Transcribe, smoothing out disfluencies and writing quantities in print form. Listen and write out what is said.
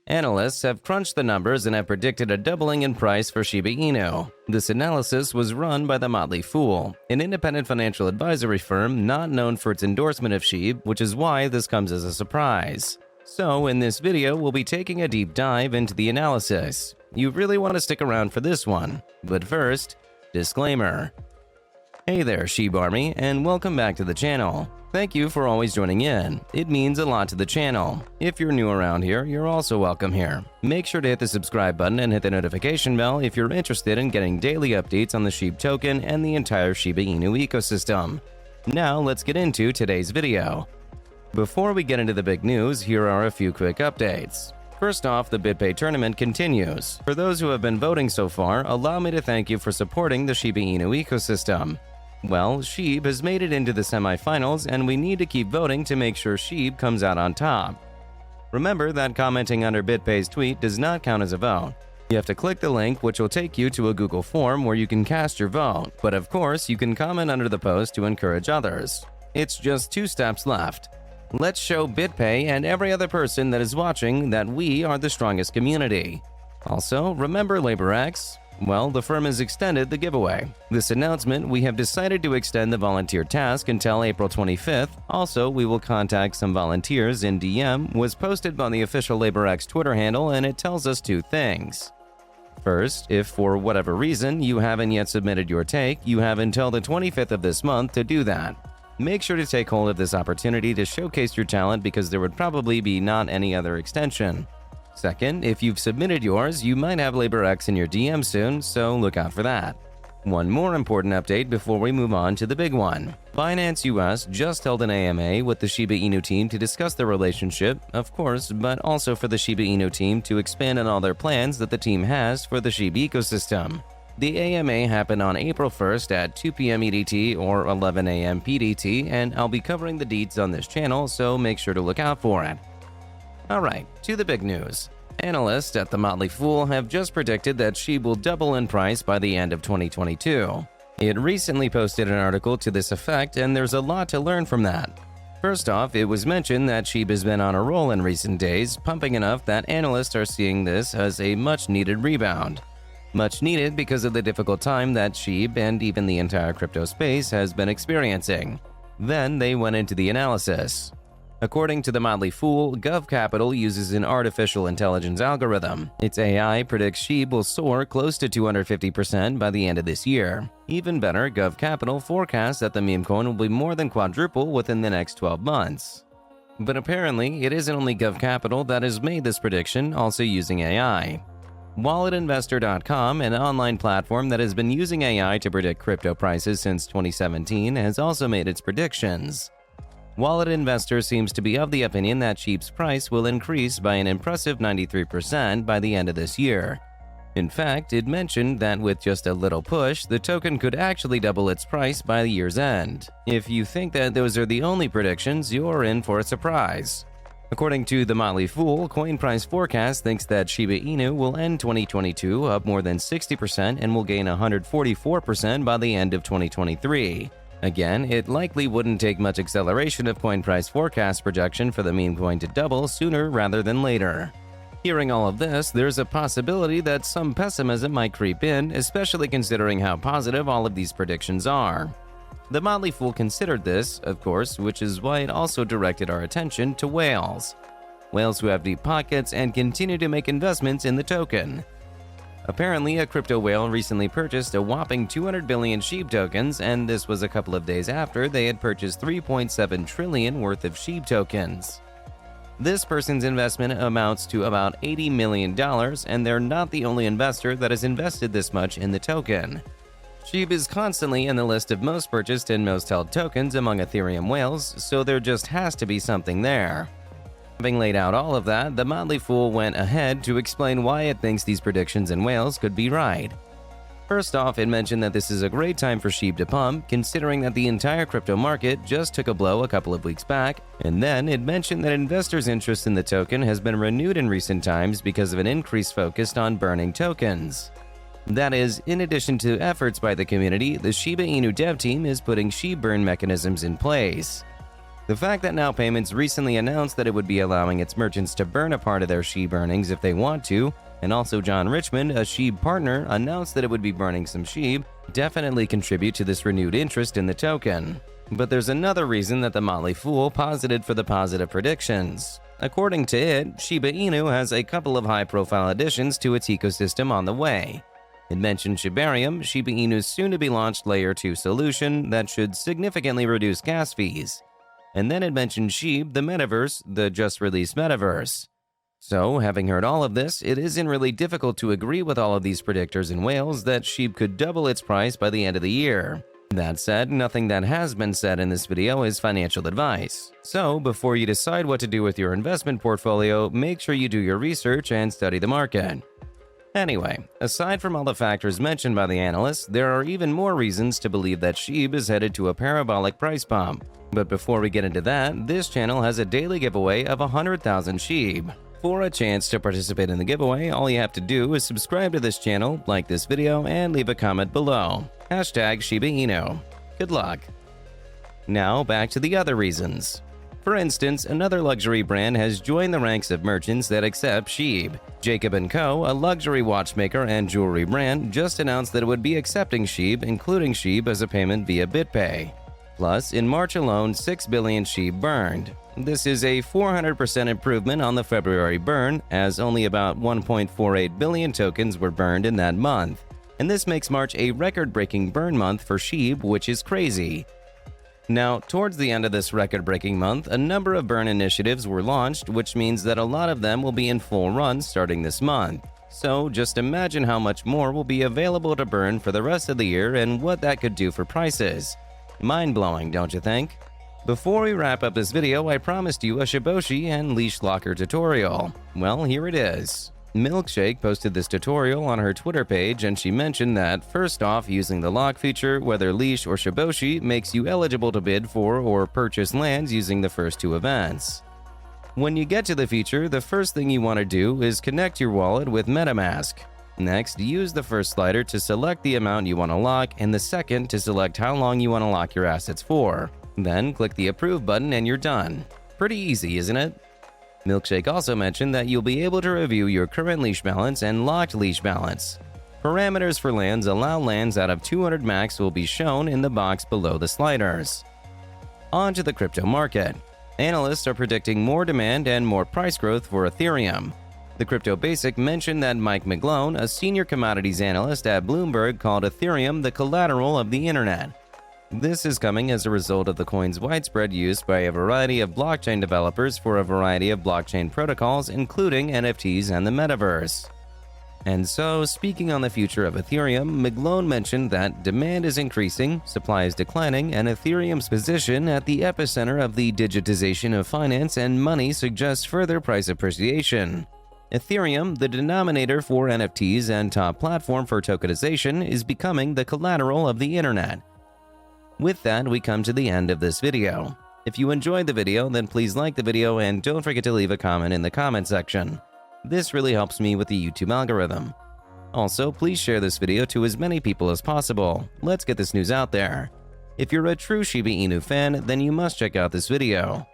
Analysts have crunched the numbers and have predicted a doubling in price for Shiba Inu. This analysis was run by The Motley Fool, an independent financial advisory firm not known for its endorsement of SHIB, which is why this comes as a surprise. So, in this video, we'll be taking a deep dive into the analysis. You really want to stick around for this one. But first, disclaimer. Hey there, SHIB Army, and welcome back to the channel. Thank you for always joining in. It means a lot to the channel. If you're new around here, you're also welcome here. Make sure to hit the subscribe button and hit the notification bell if you're interested in getting daily updates on the SHIB token and the entire Shiba Inu ecosystem. Now let's get into today's video. Before we get into the big news, here are a few quick updates. First off, the BitPay tournament continues. For those who have been voting so far, allow me to thank you for supporting the Shiba Inu ecosystem. Well, SHIB has made it into the semifinals, and we need to keep voting to make sure SHIB comes out on top. Remember that commenting under BitPay's tweet does not count as a vote. You have to click the link, which will take you to a Google form where you can cast your vote, but of course you can comment under the post to encourage others. It's just 2 steps left. Let's show BitPay and every other person that is watching that we are the strongest community. Also, remember Laborax? Well, the firm has extended the giveaway. This announcement, we have decided to extend the volunteer task until April 25th. Also, we will contact some volunteers in DM, was posted on the official Laborax Twitter handle, and it tells us 2 things. First, if for whatever reason you haven't yet submitted your take, you have until the 25th of this month to do that. Make sure to take hold of this opportunity to showcase your talent because there would probably be not any other extension. Second, if you've submitted yours, you might have Laborax in your DM soon, so look out for that. One more important update before we move on to the big one. Binance US just held an AMA with the Shiba Inu team to discuss their relationship, of course, but also for the Shiba Inu team to expand on all their plans that the team has for the SHIB ecosystem. The AMA happened on April 1st at 2 p.m. EDT or 11 a.m. PDT, and I'll be covering the deets on this channel, so make sure to look out for it. Alright, to the big news. Analysts at The Motley Fool have just predicted that SHIB will double in price by the end of 2022. It recently posted an article to this effect, and there's a lot to learn from that. First off, it was mentioned that SHIB has been on a roll in recent days, pumping enough that analysts are seeing this as a much-needed rebound. Much needed because of the difficult time that SHIB and even the entire crypto space has been experiencing. Then they went into the analysis. According to The Motley Fool, GovCapital uses an artificial intelligence algorithm. Its AI predicts SHIB will soar close to 250% by the end of this year. Even better, GovCapital forecasts that the meme coin will be more than quadruple within the next 12 months. But apparently, it isn't only GovCapital that has made this prediction, also using AI. WalletInvestor.com, an online platform that has been using AI to predict crypto prices since 2017, has also made its predictions. Wallet Investor seems to be of the opinion that SHIB's price will increase by an impressive 93% by the end of this year. In fact, it mentioned that with just a little push, the token could actually double its price by the year's end. If you think that those are the only predictions, you're in for a surprise. According to The Motley Fool, Coin Price Forecast thinks that Shiba Inu will end 2022 up more than 60% and will gain 144% by the end of 2023. Again, it likely wouldn't take much acceleration of Coin Price Forecast projection for the meme coin to double sooner rather than later. Hearing all of this, there's a possibility that some pessimism might creep in, especially considering how positive all of these predictions are. The Motley Fool considered this, of course, which is why it also directed our attention to whales. Whales who have deep pockets and continue to make investments in the token. Apparently, a crypto whale recently purchased a whopping 200 billion SHIB tokens, and this was a couple of days after they had purchased 3.7 trillion worth of SHIB tokens. This person's investment amounts to about $80 million, and they're not the only investor that has invested this much in the token. SHIB is constantly in the list of most purchased and most held tokens among Ethereum whales, so there just has to be something there. Having laid out all of that, the Motley Fool went ahead to explain why it thinks these predictions in whales could be right. First off, it mentioned that this is a great time for SHIB to pump, considering that the entire crypto market just took a blow a couple of weeks back, and then it mentioned that investors' interest in the token has been renewed in recent times because of an increased focus on burning tokens. That is, in addition to efforts by the community, the Shiba Inu dev team is putting SHIB burn mechanisms in place. The fact that Now Payments recently announced that it would be allowing its merchants to burn a part of their SHIB earnings if they want to, and also John Richmond, a SHIB partner, announced that it would be burning some SHIB, definitely contribute to this renewed interest in the token. But there's another reason that the Motley Fool posited for the positive predictions. According to it, Shiba Inu has a couple of high-profile additions to its ecosystem on the way. It mentioned Shibarium, Shiba Inu's soon-to-be-launched Layer 2 solution that should significantly reduce gas fees. And then it mentioned SHIB, the metaverse, the just-released metaverse. So, having heard all of this, it isn't really difficult to agree with all of these predictors and whales that SHIB could double its price by the end of the year. That said, nothing that has been said in this video is financial advice. So, before you decide what to do with your investment portfolio, make sure you do your research and study the market. Anyway, aside from all the factors mentioned by the analysts, there are even more reasons to believe that SHIB is headed to a parabolic price bump. But before we get into that, this channel has a daily giveaway of 100,000 SHIB. For a chance to participate in the giveaway, all you have to do is subscribe to this channel, like this video, and leave a comment below. #ShibaInu. Good luck. Now back to the other reasons. For instance, another luxury brand has joined the ranks of merchants that accept SHIB. Jacob & Co., a luxury watchmaker and jewelry brand, just announced that it would be accepting SHIB, including SHIB as a payment via BitPay. Plus, in March alone, 6 billion SHIB burned. This is a 400% improvement on the February burn, as only about 1.48 billion tokens were burned in that month. And this makes March a record-breaking burn month for SHIB, which is crazy. Now, towards the end of this record-breaking month, a number of burn initiatives were launched, which means that a lot of them will be in full run starting this month. So, just imagine how much more will be available to burn for the rest of the year and what that could do for prices. Mind-blowing, don't you think? Before we wrap up this video, I promised you a Shiboshi and leash locker tutorial. Well, here it is. Milkshake posted this tutorial on her Twitter page, and she mentioned that, first off, using the lock feature, whether leash or Shiboshi, makes you eligible to bid for or purchase lands using the first two events. When you get to the feature, the first thing you want to do is connect your wallet with MetaMask. Next, use the first slider to select the amount you want to lock, and the second to select how long you want to lock your assets for. Then click the Approve button and you're done. Pretty easy, isn't it? Milkshake also mentioned that you'll be able to review your current leash balance and locked leash balance. Parameters for lands allow lands out of 200 max will be shown in the box below the sliders. On to the crypto market. Analysts are predicting more demand and more price growth for Ethereum. The Crypto Basic mentioned that Mike McGlone, a senior commodities analyst at Bloomberg, called Ethereum the collateral of the internet. This is coming as a result of the coin's widespread use by a variety of blockchain developers for a variety of blockchain protocols, including NFTs and the metaverse. And so, speaking on the future of Ethereum, McGlone mentioned that demand is increasing, supply is declining, and Ethereum's position at the epicenter of the digitization of finance and money suggests further price appreciation. Ethereum, the denominator for NFTs and top platform for tokenization, is becoming the collateral of the internet. With that, we come to the end of this video. If you enjoyed the video, then please like the video and don't forget to leave a comment in the comment section. This really helps me with the YouTube algorithm. Also, please share this video to as many people as possible. Let's get this news out there. If you're a true Shiba Inu fan, then you must check out this video.